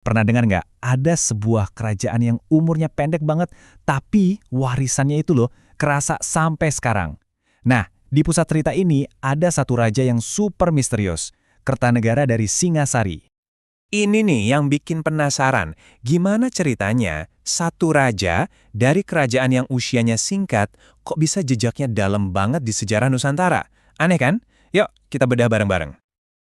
Pernah dengar nggak? Ada sebuah kerajaan yang umurnya pendek banget, tapi warisannya itu loh kerasa sampai sekarang. Nah, di pusat cerita ini ada satu raja yang super misterius, Kertanegara dari Singasari. Ini nih yang bikin penasaran, gimana ceritanya satu raja dari kerajaan yang usianya singkat kok bisa jejaknya dalam banget di sejarah Nusantara? Aneh kan? Yuk, kita bedah bareng-bareng.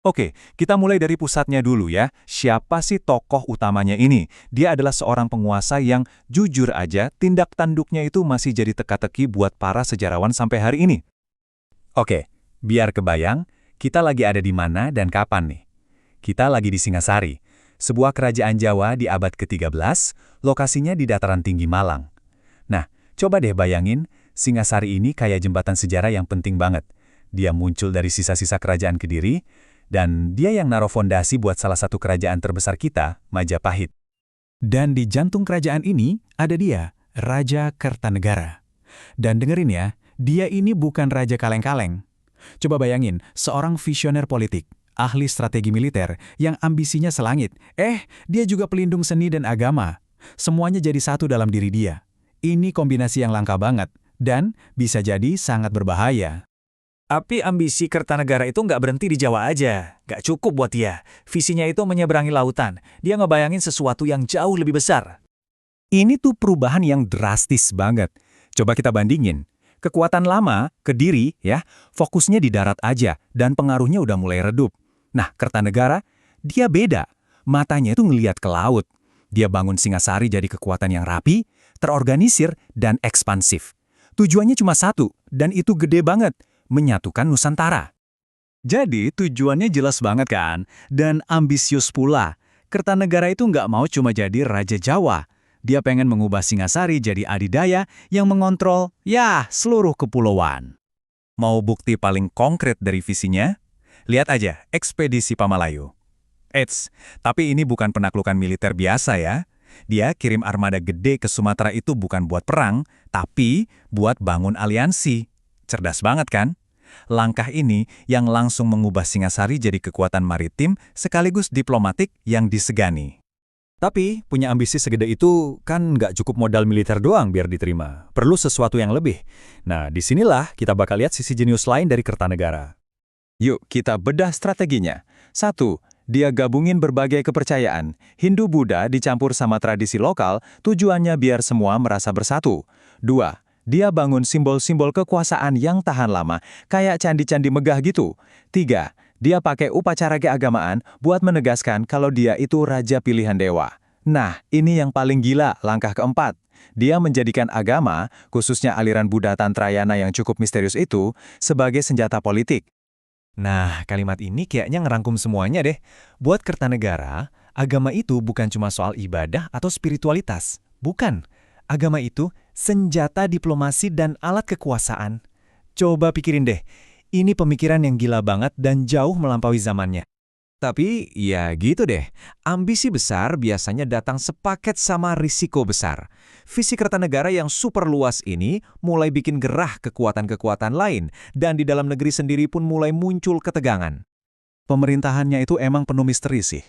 Oke, kita mulai dari pusatnya dulu ya. Siapa sih tokoh utamanya ini? Dia adalah seorang penguasa yang jujur aja tindak tanduknya itu masih jadi teka-teki buat para sejarawan sampai hari ini. Oke, biar kebayang, kita lagi ada di mana dan kapan nih? Kita lagi di Singasari, sebuah kerajaan Jawa di abad ke-13, lokasinya di dataran tinggi Malang. Nah, coba deh bayangin, Singasari ini kayak jembatan sejarah yang penting banget. Dia muncul dari sisa-sisa kerajaan Kediri, dan dia yang naruh fondasi buat salah satu kerajaan terbesar kita, Majapahit. Dan di jantung kerajaan ini ada dia, Raja Kertanegara. Dan dengerin ya, dia ini bukan raja kaleng-kaleng. Coba bayangin, seorang visioner politik, ahli strategi militer yang ambisinya selangit. Dia juga pelindung seni dan agama. Semuanya jadi satu dalam diri dia. Ini kombinasi yang langka banget, dan bisa jadi sangat berbahaya. Tapi ambisi Kertanegara itu nggak berhenti di Jawa aja. Nggak cukup buat dia. Visinya itu menyeberangi lautan. Dia ngebayangin sesuatu yang jauh lebih besar. Ini tuh perubahan yang drastis banget. Coba kita bandingin. Kekuatan lama, Kediri, ya, fokusnya di darat aja, dan pengaruhnya udah mulai redup. Nah, Kertanegara, dia beda. Matanya itu ngeliat ke laut. Dia bangun Singasari jadi kekuatan yang rapi, terorganisir, dan ekspansif. Tujuannya cuma satu, dan itu gede banget, menyatukan Nusantara. Jadi tujuannya jelas banget kan, dan ambisius pula. Kertanegara itu nggak mau cuma jadi Raja Jawa. Dia pengen mengubah Singasari jadi adidaya yang mengontrol, seluruh kepulauan. Mau bukti paling konkret dari visinya? Lihat aja, ekspedisi Pamalayu. Tapi ini bukan penaklukan militer biasa ya. Dia kirim armada gede ke Sumatera itu bukan buat perang, tapi buat bangun aliansi. Cerdas banget kan? Langkah ini yang langsung mengubah Singasari jadi kekuatan maritim sekaligus diplomatik yang disegani. Tapi punya ambisi segede itu kan nggak cukup modal militer doang biar diterima. Perlu sesuatu yang lebih. Nah, disinilah kita bakal lihat sisi jenius lain dari Kertanegara. Yuk kita bedah strateginya. 1. Dia gabungin berbagai kepercayaan. Hindu-Buddha dicampur sama tradisi lokal, tujuannya biar semua merasa bersatu. 2. Dia bangun simbol-simbol kekuasaan yang tahan lama, kayak candi-candi megah gitu. 3. Dia pakai upacara keagamaan buat menegaskan kalau dia itu raja pilihan dewa. Nah, ini yang paling gila, langkah keempat. Dia menjadikan agama, khususnya aliran Buddha Tantrayana yang cukup misterius itu, sebagai senjata politik. Nah, kalimat ini kayaknya ngerangkum semuanya deh. Buat Kertanegara, agama itu bukan cuma soal ibadah atau spiritualitas. Bukan. Agama itu senjata diplomasi dan alat kekuasaan. Coba pikirin deh, ini pemikiran yang gila banget dan jauh melampaui zamannya. Tapi ya gitu deh, ambisi besar biasanya datang sepaket sama risiko besar. Visi Kertanegara yang super luas ini mulai bikin gerah kekuatan-kekuatan lain, dan di dalam negeri sendiri pun mulai muncul ketegangan. Pemerintahannya itu emang penuh misteri sih.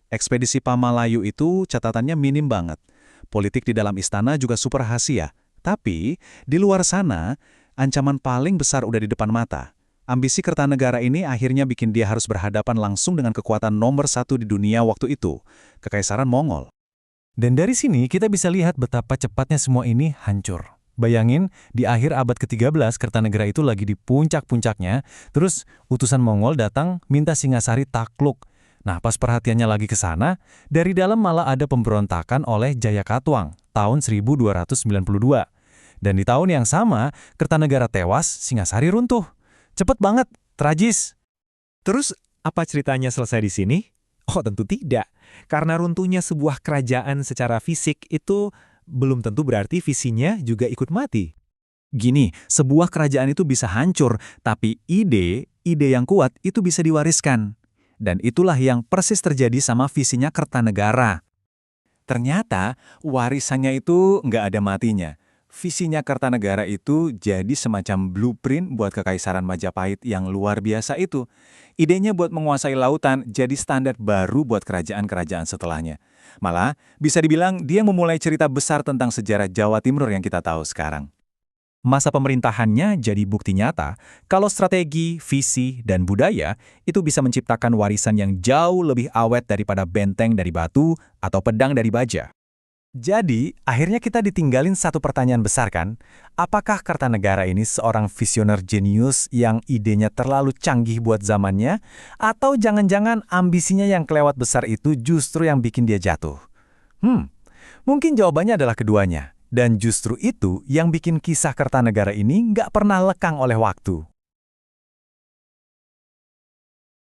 Ekspedisi Pamalayu itu catatannya minim banget. Politik di dalam istana juga super rahasia. Tapi di luar sana, ancaman paling besar udah di depan mata. Ambisi Kertanegara ini akhirnya bikin dia harus berhadapan langsung dengan kekuatan nomor satu di dunia waktu itu, Kekaisaran Mongol. Dan dari sini kita bisa lihat betapa cepatnya semua ini hancur. Bayangin, di akhir abad ke-13 Kertanegara itu lagi di puncak-puncaknya, terus utusan Mongol datang minta Singasari takluk. Nah, pas perhatiannya lagi ke sana, dari dalam malah ada pemberontakan oleh Jayakatwang tahun 1292. Dan di tahun yang sama, Kertanegara tewas, Singasari runtuh. Cepet banget, tragis. Terus, apa ceritanya selesai di sini? Oh, tentu tidak. Karena runtuhnya sebuah kerajaan secara fisik itu belum tentu berarti visinya juga ikut mati. Gini, sebuah kerajaan itu bisa hancur, tapi ide yang kuat itu bisa diwariskan. Dan itulah yang persis terjadi sama visinya Kertanegara. Ternyata, warisannya itu nggak ada matinya. Visinya Kertanegara itu jadi semacam blueprint buat Kekaisaran Majapahit yang luar biasa itu. Idenya buat menguasai lautan jadi standar baru buat kerajaan-kerajaan setelahnya. Malah, bisa dibilang dia memulai cerita besar tentang sejarah Jawa Timur yang kita tahu sekarang. Masa pemerintahannya jadi bukti nyata kalau strategi, visi, dan budaya itu bisa menciptakan warisan yang jauh lebih awet daripada benteng dari batu atau pedang dari baja. Jadi, akhirnya kita ditinggalin satu pertanyaan besar kan? Apakah Kartanegara ini seorang visioner jenius yang idenya terlalu canggih buat zamannya? Atau jangan-jangan ambisinya yang kelewat besar itu justru yang bikin dia jatuh? Mungkin jawabannya adalah keduanya. Dan justru itu yang bikin kisah Kartanegara ini nggak pernah lekang oleh waktu.